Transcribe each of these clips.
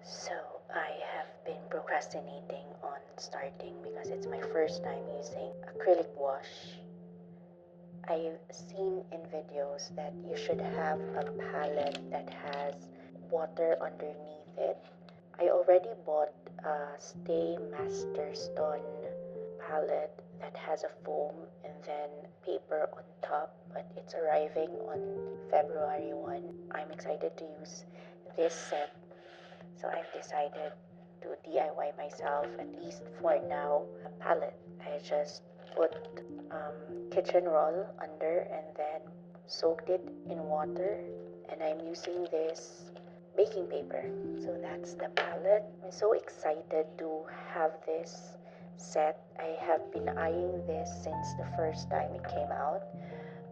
So I have been procrastinating on starting because it's my first time using acrylic gouache. I've seen in videos that you should have a palette that has water underneath it. I already bought a Stay Master Stone palette that has a foam and then paper on top, but it's arriving on February 1. I'm excited to use this set, so I've decided to DIY myself, at least for now, a palette. I just put kitchen roll under and then soaked it in water, and I'm using this baking paper. So that's the palette. I'm so excited to have this set. I have been eyeing this since the first time it came out,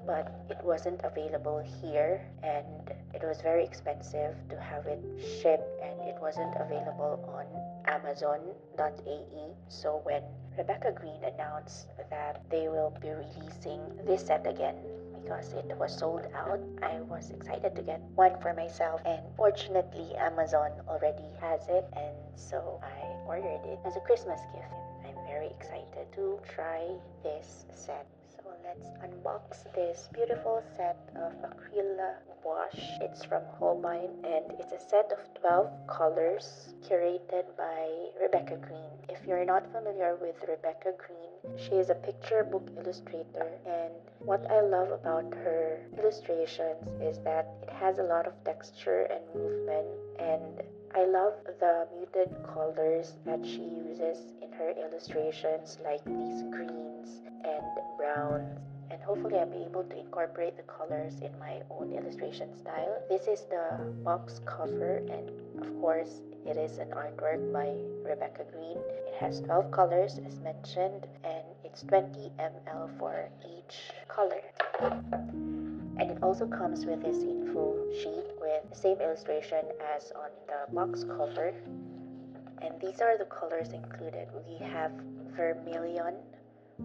but it wasn't available here and it was very expensive to have it shipped, and it wasn't available on Amazon.ae. So when Rebecca Green announced that they will be releasing this set again because it was sold out, I was excited to get one for myself, and fortunately Amazon already has it, and so I ordered it as a Christmas gift. I'm very excited to try this set. So let's unbox this beautiful set of acrylic gouache. It's from Holbein and it's a set of 12 colors curated by Rebecca Green. If you're not familiar with Rebecca Green, she is a picture book illustrator, and what I love about her illustrations is that it has a lot of texture and movement, and I love the muted colors that she uses in her illustrations, like these greens and browns, and hopefully I'll be able to incorporate the colors in my own illustration style. This is the box cover, and of course it is an artwork by Rebecca Green. It has 12 colors as mentioned, and it's 20 ml for each color. And it also comes with this info sheet with the same illustration as on the box cover. And these are the colors included. We have vermilion,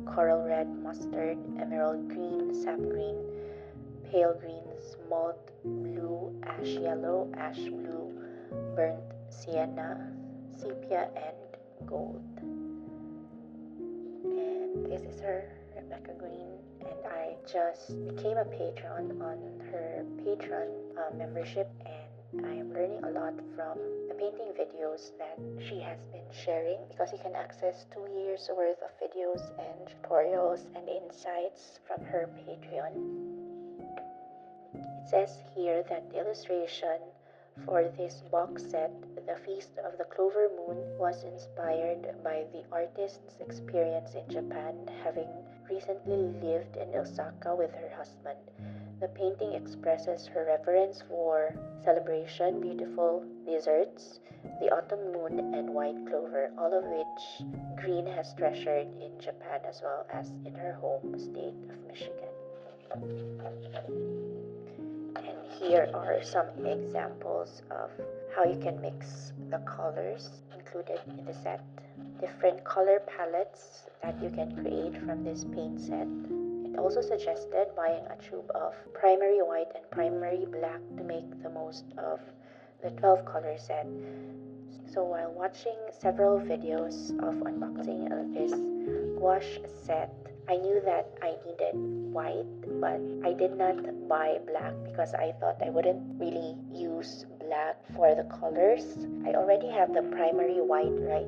coral red, mustard, emerald green, sap green, pale green, smalt blue, ash yellow, ash blue, burnt sienna, sepia, and gold. And this is her, Rebecca Green, and I just became a patron on her Patreon membership, and I am learning a lot from the painting videos that she has been sharing, because you can access 2 years worth of videos and tutorials and insights from her Patreon. It says here that the illustration for this box set, The Feast of the Clover Moon, was inspired by the artist's experience in Japan, having recently lived in Osaka with her husband. The painting expresses her reverence for celebration, beautiful desserts, the autumn moon, and white clover, all of which Green has treasured in Japan as well as in her home state of Michigan. And here are some examples of how you can mix the colors included in the set. Different color palettes that you can create from this paint set. It also suggested buying a tube of primary white and primary black to make the most of the 12 color set. So while watching several videos of unboxing of this gouache set, I knew that I needed white, but I did not buy black because I thought I wouldn't really use black for the colors. I already have the primary white right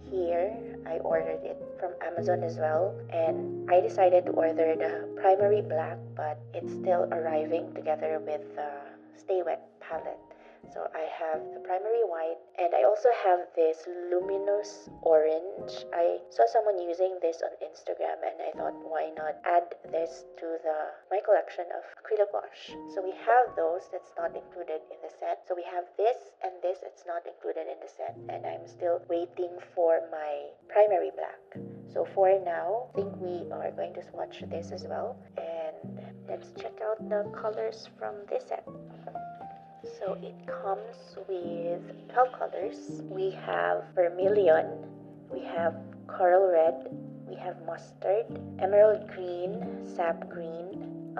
here. I ordered it from Amazon as well, and I decided to order the primary black, but it's still arriving together with the Stay Wet palette. So I have the primary white, and I also have this luminous orange. I saw someone using this on Instagram, and I thought, why not add this to my collection of acrylic gouache? So we have those that's not included in the set. So we have this and this that's not included in the set, and I'm still waiting for my primary black. So for now, I think we are going to swatch this as well, and let's check out the colors from this set. So it comes with 12 colors. We have vermilion, we have coral red, we have mustard, emerald green, sap green,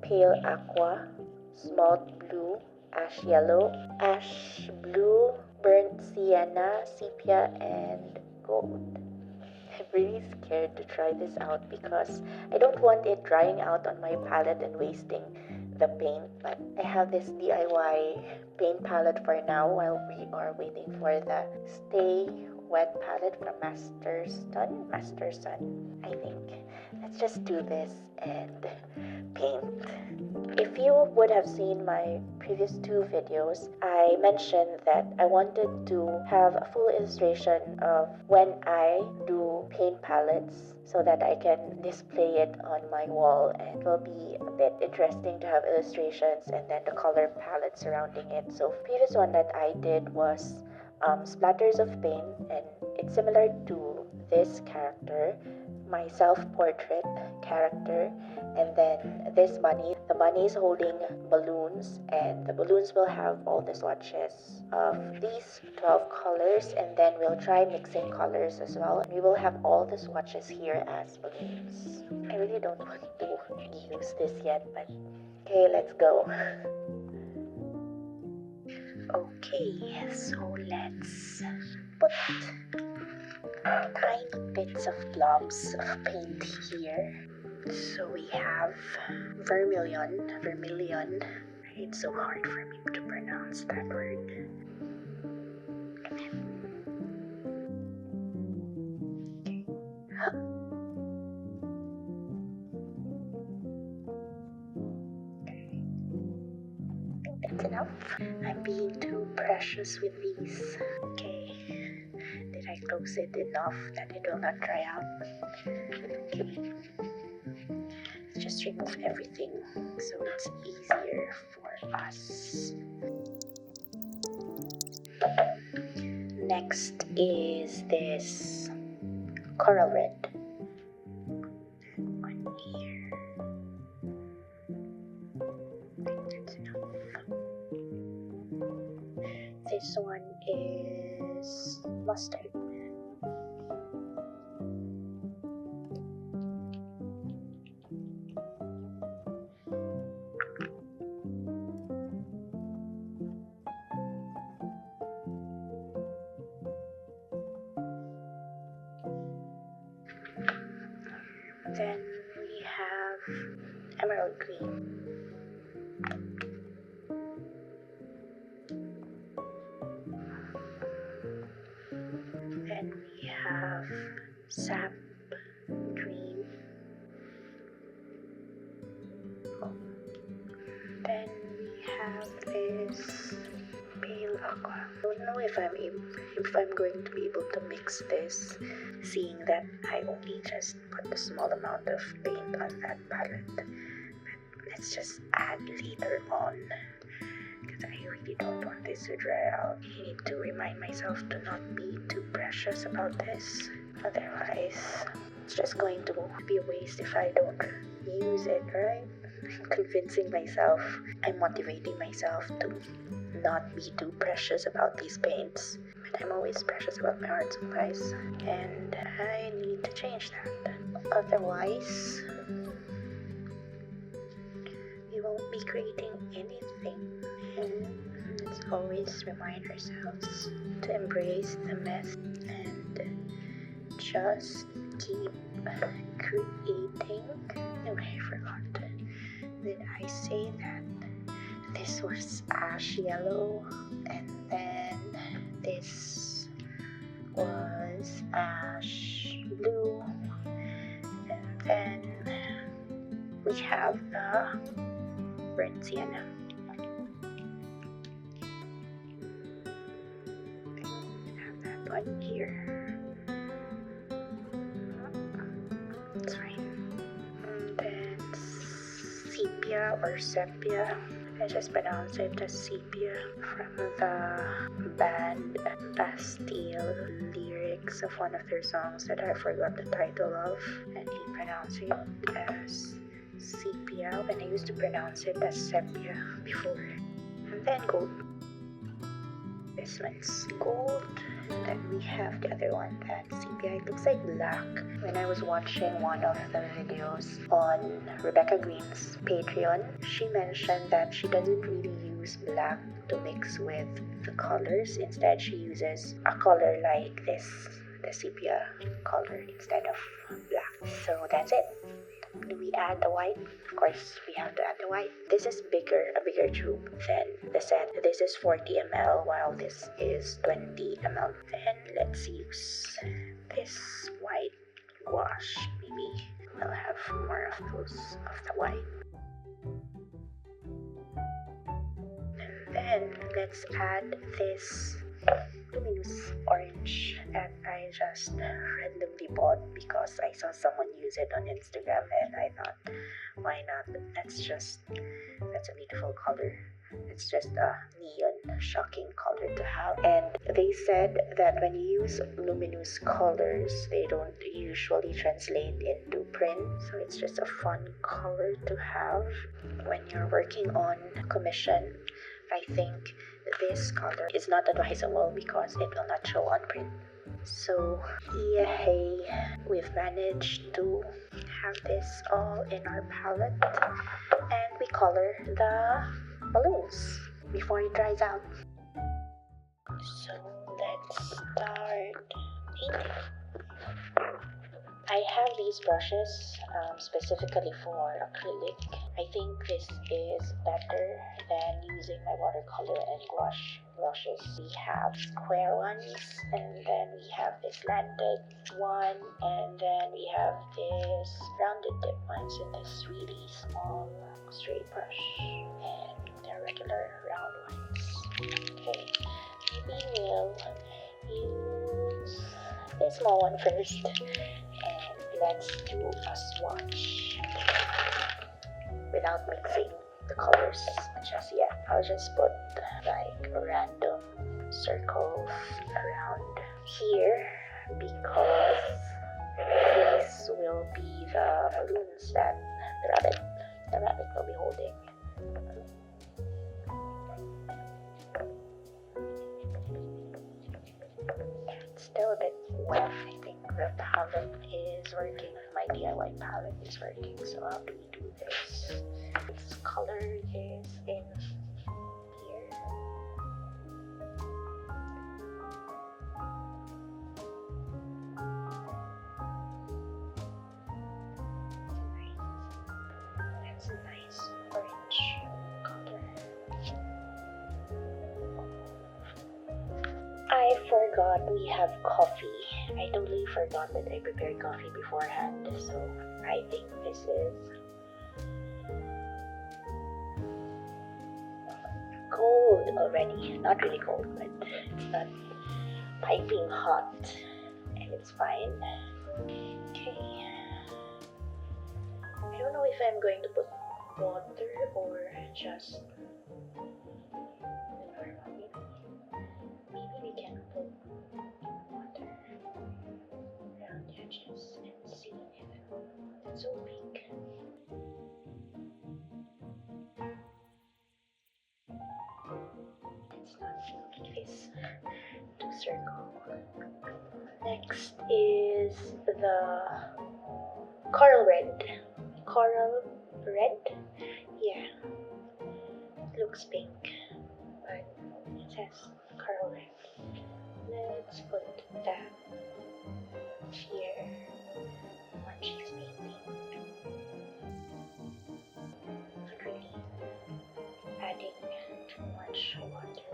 pale aqua, smalt blue, ash yellow, ash blue, burnt sienna, sepia, and gold. I'm really scared to try this out because I don't want it drying out on my palette and wasting the paint, but I have this DIY paint palette for now while we are waiting for the Stay Wet palette from Master Sun, I think. Let's just do this and paint. If you would have seen my previous two videos, I mentioned that I wanted to have a full illustration of when I do paint palettes so that I can display it on my wall, and it will be a bit interesting to have illustrations and then the color palette surrounding it. So previous one that I did was splatters of paint, and it's similar to this character, my self-portrait character, and then this bunny. The bunny is holding balloons, and the balloons will have all the swatches of these 12 colors, and then we'll try mixing colors as well. We will have all the swatches here as balloons. I really don't want to use this yet, but okay, let's go. Okay, so let's put tiny bits of blobs of paint here. So we have vermilion. It's so hard for me to pronounce that word. That's enough. I'm being too precious with these. Okay. Did I close it enough that it will not dry out? Okay. Let's just remove everything so it's easier for us. Next is this coral red. One here. That's enough. This one is mustard. Then we have emerald green. Then we have sap green. Then we have this pale aqua. I don't know if I'm going to be able to mix this, seeing that I only just put a small amount of paint on that palette. But let's just add later on, because I really don't want this to dry out. I need to remind myself to not be too precious about this. Otherwise, it's just going to be a waste if I don't use it, right? I'm convincing myself, I'm motivating myself to not be too precious about these paints. But I'm always precious about my art supplies, and I need to change that. Otherwise, we won't be creating anything. And let's always remind ourselves to embrace the mess and just keep creating. No, I forgot. Did I say that this was ash yellow, and then this was ash blue, and then we have the burnt sienna. Have that one here. That's right. And then sepia or sepia. I just pronounce it as sepia, from the band Bastille lyrics of one of their songs that I forgot the title of, and he pronounced it as sepia, and I used to pronounce it as sepia before. And then gold. This one's gold. And then we have the other one, that's sepia. It looks like black. When I was watching one of the videos on Rebecca Green's Patreon, she mentioned that she doesn't really use black to mix with the colors. Instead, she uses a color like this, the sepia color, instead of black. So that's it. Do we add the white? Of course, we have to add the white. This is a bigger tube than the set. This is 40 ml, while this is 20 ml. Then let's use this white gouache. Maybe we'll have more of those of the white. And then let's add this luminous orange that I just randomly bought because I saw someone use it on Instagram, and I thought, why not? That's a beautiful color. It's just a neon, shocking color to have. And they said that when you use luminous colors, they don't usually translate into print. So it's just a fun color to have when you're working on commission. I think this color is not advisable because it will not show on print. So yay, we've managed to have this all in our palette, and we color the balloons before it dries out. So let's start painting. I have these brushes specifically for acrylic. I think this is better than using my watercolor and gouache brushes. We have square ones, and then we have this slanted one, and then we have this rounded tip ones and this really small straight brush, and the regular round ones. Okay, maybe we'll use this small one first. Let's do a swatch without mixing the colors just yet. I'll just put like random circles around here because these will be the balloons that the rabbit will be holding. It's still a bit wet. I think the palette is working. My DIY palette is working. So how do we do this? This color is in here. That's a nice orange color. I forgot we have coffee. I totally forgot that I prepared coffee beforehand, so I think this is cold already. Not really cold, but it's not piping hot, and it's fine. Okay. I don't know if I'm going to put water or just maybe we can put water around the edges and see if it's opaque. It's not this to circle. Next is the coral red. Coral red? Yeah. It looks pink, but it says coral red. Let's put that here when she's painting. Not really adding too much water.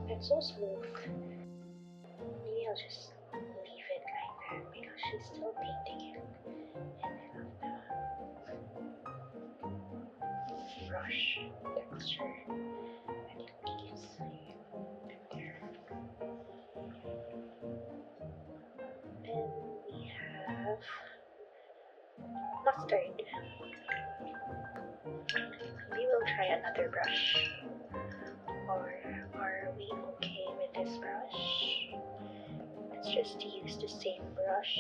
It's so smooth. Maybe I'll I'll just leave it like that because she's still painting it. And I love the brush texture that it gives you there. And we have mustard. We will try another brush. Or are we okay with this brush? Let's just use the same brush.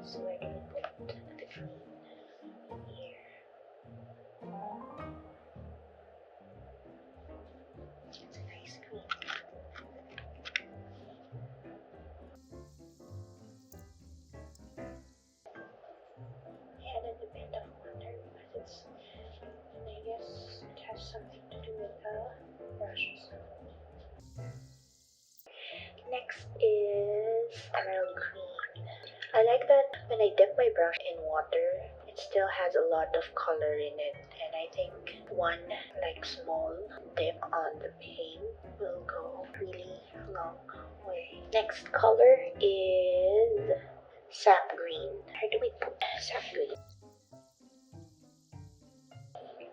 So we're going to put the green here. It's a nice green. I added a bit of water because I guess it has something to do with the brushes. Next is emerald green. I like that when I dip my brush in water, it still has a lot of color in it, and I think one like small dip on the paint will go really long way. Next color is sap green. Where do we put sap green?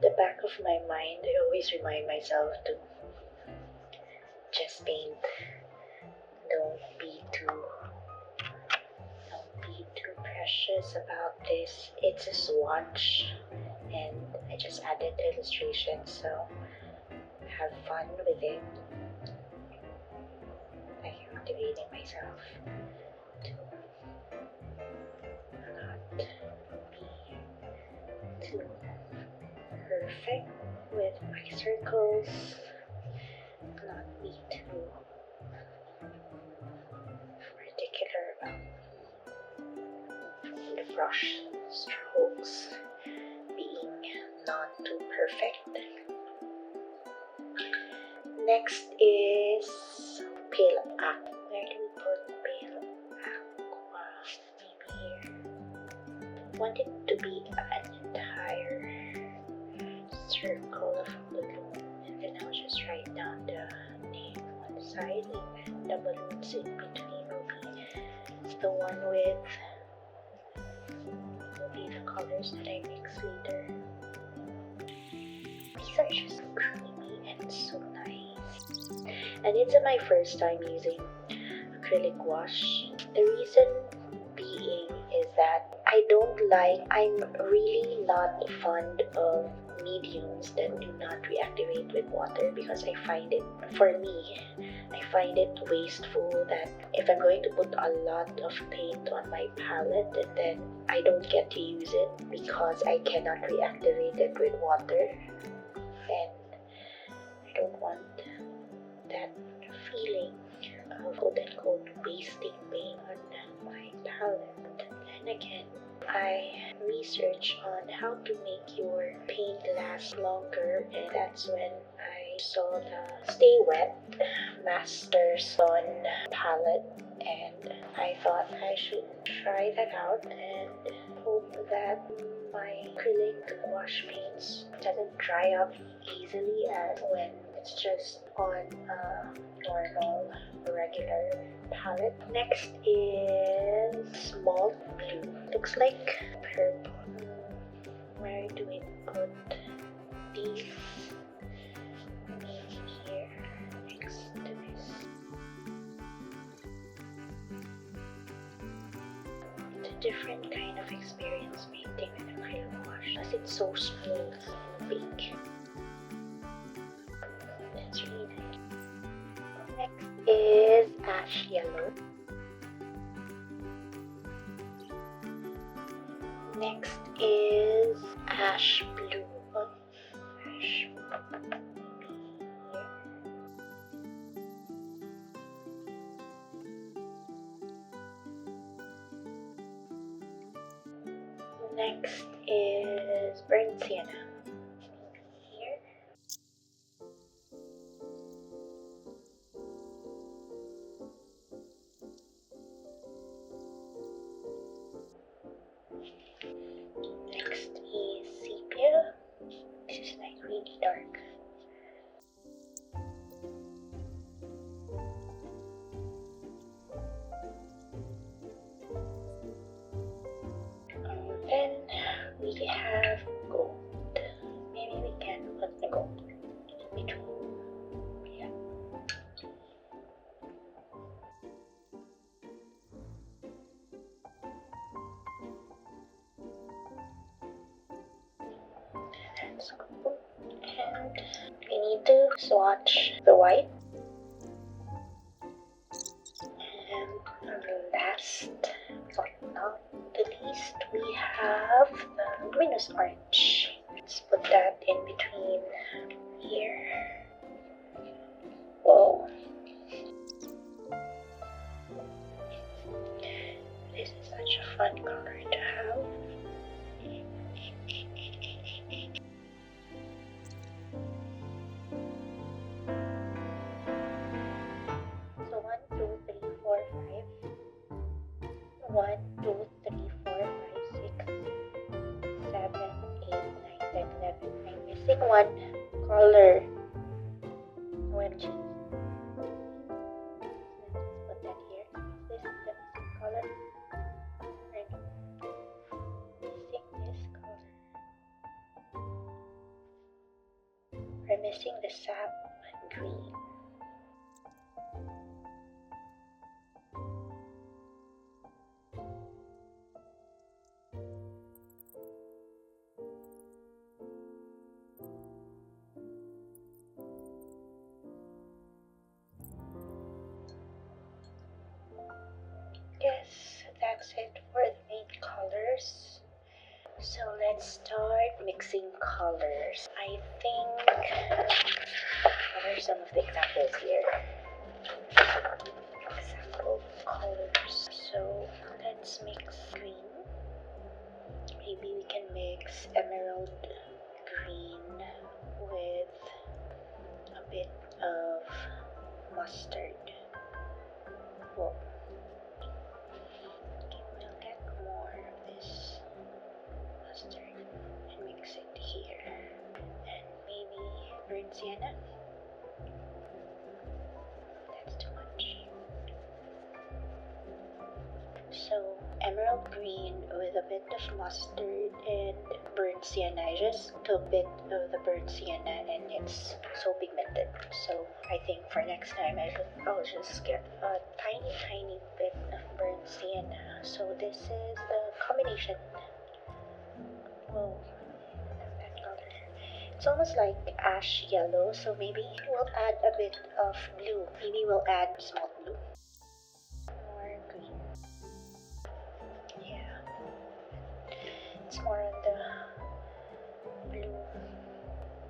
The back of my mind, I always remind myself to just paint. Don't be too precious about this. It's a swatch and I just added illustrations, so have fun with it. I'm motivating myself to not be too perfect with my circles, not be too particular about the brush strokes being not too perfect. Next is pale aqua. Where do we put pale aqua? Maybe here. I want it to be an entire circle of blue, and then I'll just write down the name on the side, and the balloons in between the one with the colors that I mix later. These are just creamy and so nice. And it's my first time using acrylic gouache. The reason being is that I'm really not fond of mediums that do not reactivate with water, because I find it wasteful that if I'm going to put a lot of paint on my palette and then I don't get to use it because I cannot reactivate it with water, and I don't want that feeling of quote-unquote wasting paint on my palette. Then again, I researched on how to make your paint last longer, and that's when I saw the Stay Wet Master Sun palette, and I thought I should try that out and hope that my acrylic gouache paints doesn't dry up easily as when it's just on a normal regular palette. Next is malt blue. Looks like purple. Where do we put these? Maybe here next to this. It's a different kind of experience painting with acrylic gouache because it's so smooth and big. That's really nice. Next is ash yellow. Next is ash blue. Ash blue. Next is burnt sienna. Here. Next is sepia. This is like really dark. need to swatch the white. And last but not the least, we have the luminous orange. Let's put that in between here. Whoa. This is such a fun color to have. So 1, 2, 3, 4, 5. 1, 2, 3, 4, 5, 6, 7, 8, 9, 10, 11. I'm missing one color. OMG. Let's put that here. Is this the missing color? Or no? Missing this color. We're missing the sap green. Yes, that's it for the main colors. So let's start mixing colors. I think, what are some of the examples here? Example colors. So let's mix green. Maybe we can mix emerald green with a bit of mustard. Whoa. Okay, we'll get more of this mustard and mix it here. And maybe burnt sienna. That's too much. So emerald green with a bit of mustard and burnt sienna. I just took a bit of the burnt sienna and it's so pigmented. So I think for next time I'll just get a tiny bit of burnt sienna. So this is the combination. Whoa, that color. It's almost like ash yellow, so maybe we'll add a bit of blue. Maybe we'll add small blue. More green. Yeah. It's more on the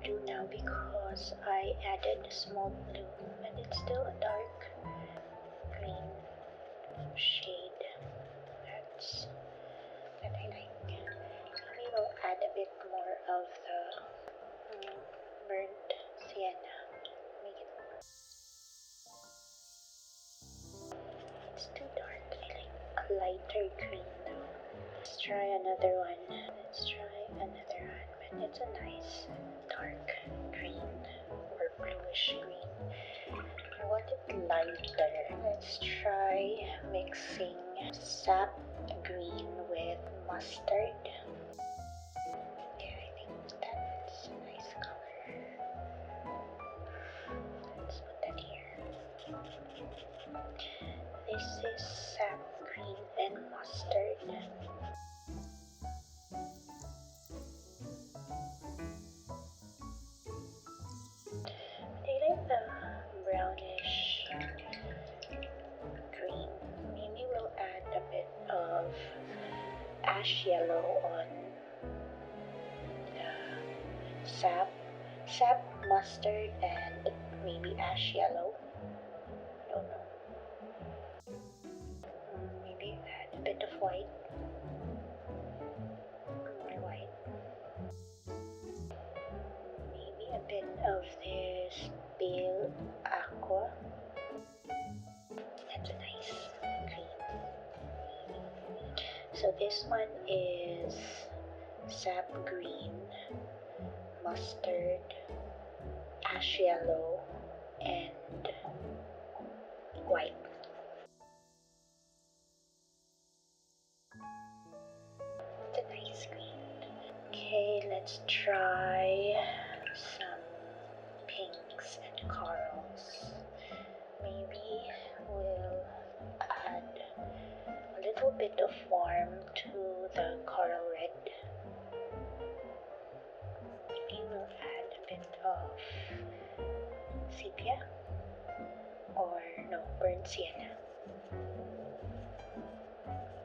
blue now because I added small blue, but it's still a dark green shade. That I like. Maybe we'll add a bit more of the burnt sienna. Make it. It's too dark. I like a lighter green now. Let's try another one. But it's a nice dark green or bluish green. I want it lighter. Let's try mixing sap green with mustard. Yeah, I think that's a nice color. Let's put that here. This is sap green and mustard. I like the brownish green. Maybe we'll add a bit of ash yellow on the sap mustard and maybe ash yellow. I don't know. Maybe add a bit of white. More white. Maybe a bit of this pale aqua. That's a nice green. So this one is sap green, mustard, ash yellow, and white. It's a nice green. Okay, let's try some pinks and corals. Maybe we'll add a little bit of warm to the coral red. Maybe we'll add a bit of sepia, or no, burnt sienna.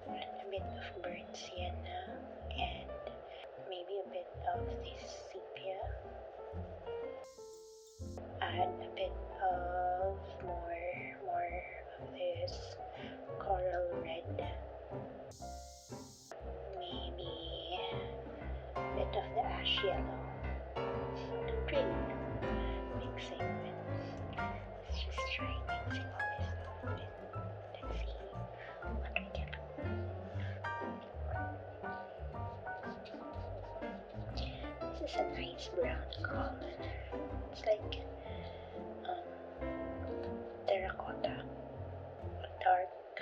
A bit of burnt sienna and maybe a bit of this sepia. Add a bit of more of this coral red. Maybe a bit of the ash yellow. Green. Mixing. Let's just try mixing all this stuff. Let's see what we get. This is a nice brown color. It's like terracotta, a dark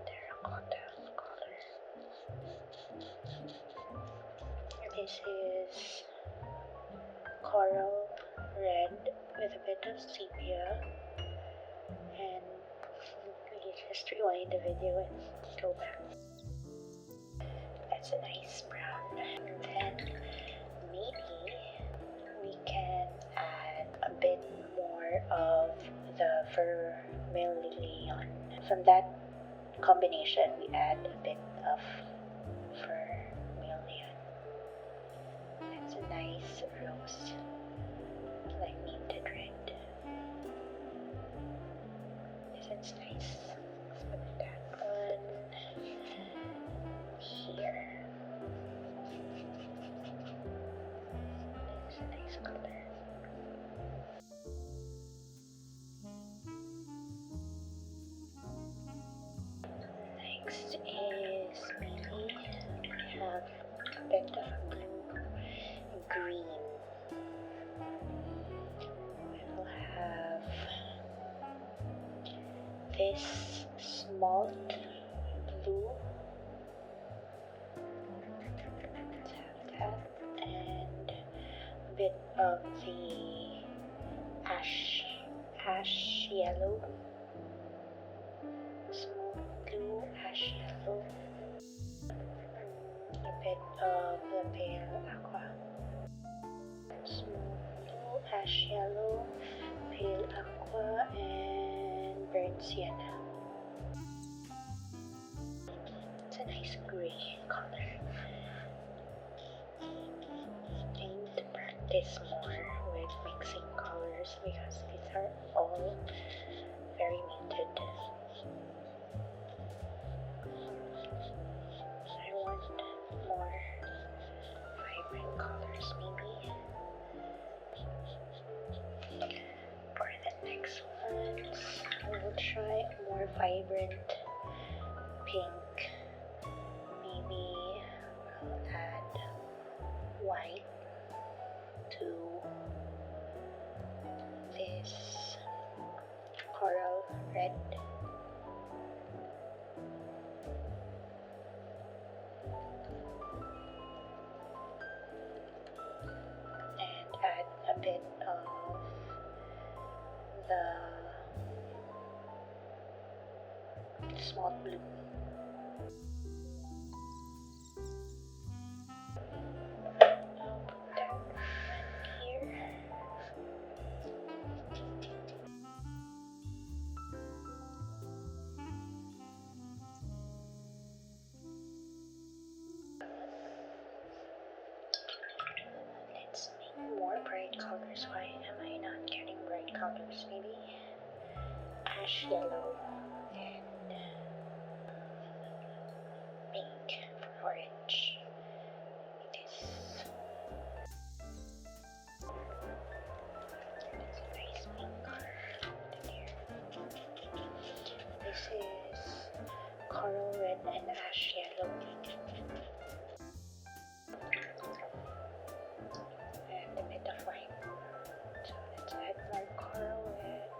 terracotta color. This is coral red with a bit of sepia, and we just rewind the video and go back. That's a nice brown. And then maybe we can add a bit more of the vermilion. From that combination, we add a bit of vermilion. That's a nice rose, like minted red. This is nice. Let's put that on here. It's a nice color. Next is maybe we have a bit of blue green. We'll have this smalt blue. Let's have that, and a bit of the ash yellow. Smalt blue, ash yellow. A bit of the pale aqua. Smalt blue, ash yellow, pale aqua, and burnt sienna. It's a nice gray color. I need to practice more with mixing colors because these are all very muted. I want more vibrant colors maybe. For the next ones, I will try a more vibrant pink. Maybe I'll add white to this coral red. And add a bit of the small blue. I'll put that one here. Let's make more bright colors. Why am I not getting bright colors? Maybe ash yellow and pink, orange. This. That's a nice pink color. This is coral red and ash yellow. And a bit of white. So let's add more coral red,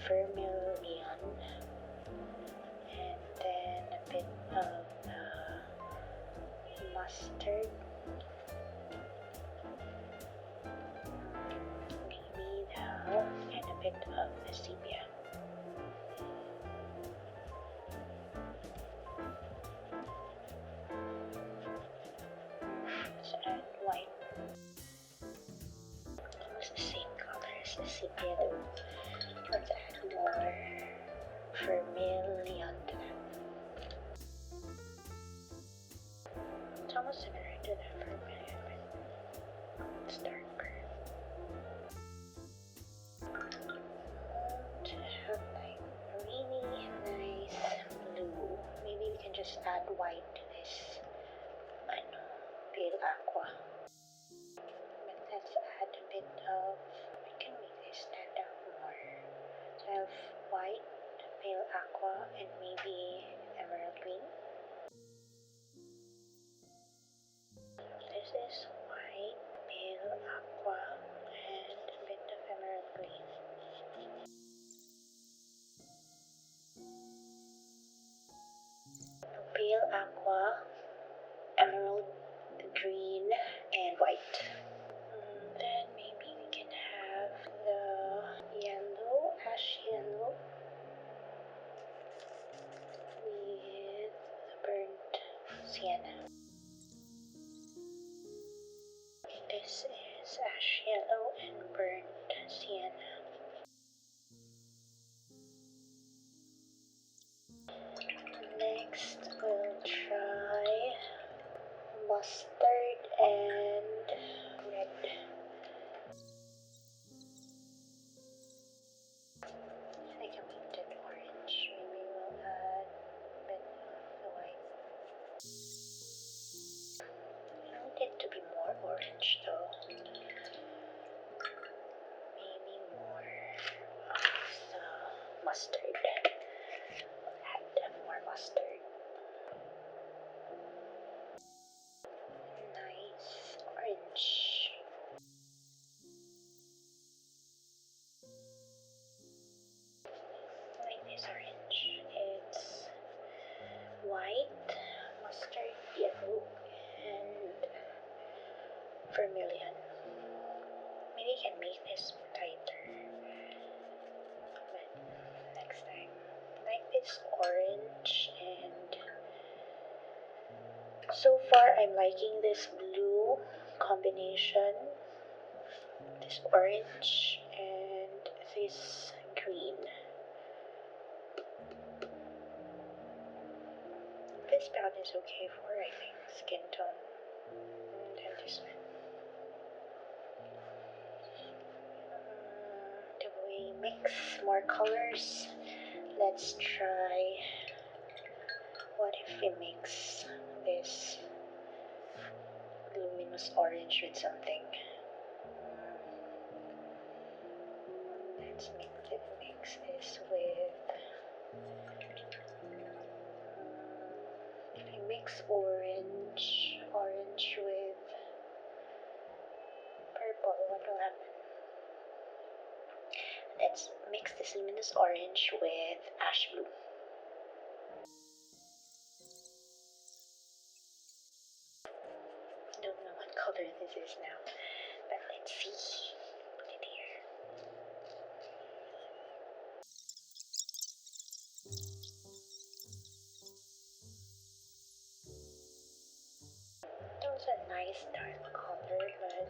vermilion, and then a bit of mustard, maybe and a bit of the sepia. Let's add white. Almost the same color as the sepia though. Let's add more vermilion to that. It's almost similar to the vermilion, but it's darker. To have like a really nice blue. Maybe we can just add white to this. I know, pale aqua. But let's add a bit of, we can make this stand out more. So I have white, pale aqua, and maybe emerald green. This is white, pale aqua, and a bit of emerald green. Pale aqua, emerald green, and white. Then maybe we can have the yellow, ash yellow, with the burnt sienna. This is ash yellow and burnt sienna. Next, we'll try mustard and red. I think I painted orange. Maybe we'll add a bit of the white. I want it to be more orange though. Maybe more of the mustard. We'll add more mustard. Nice orange. I like this orange. It's white, mustard yellow, and vermilion. Maybe I can make this tighter, but next time. I like this orange, and so far I'm liking this blue combination, this orange and this green. This brown is okay for, I think, skin tone. And then this one. Do we mix more colors? Let's try. What if we mix this luminous orange with something? Let's mix this with. If we mix orange with purple, what will happen? Let's mix this luminous orange with ash blue. Don't know what color this is now, but let's see. Put it here. That was a nice dark color, but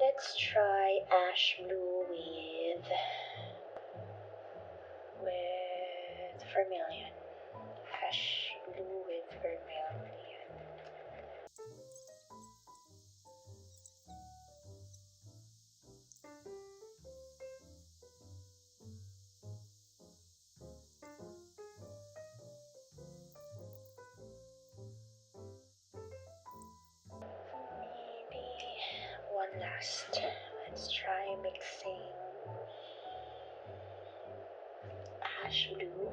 let's try ash blue with vermilion. Ash blue with vermilion. Maybe one last. Let's try mixing ash blue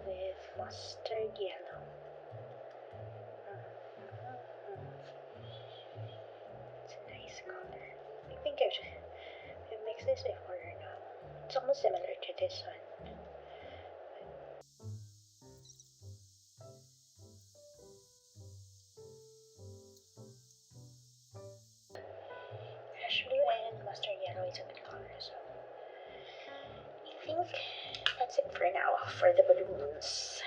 with mustard yellow. It's a nice I've mixed this before now. It's almost similar to this one. Ash blue and mustard yellow is a good color, so I think that's it for now for the balloons.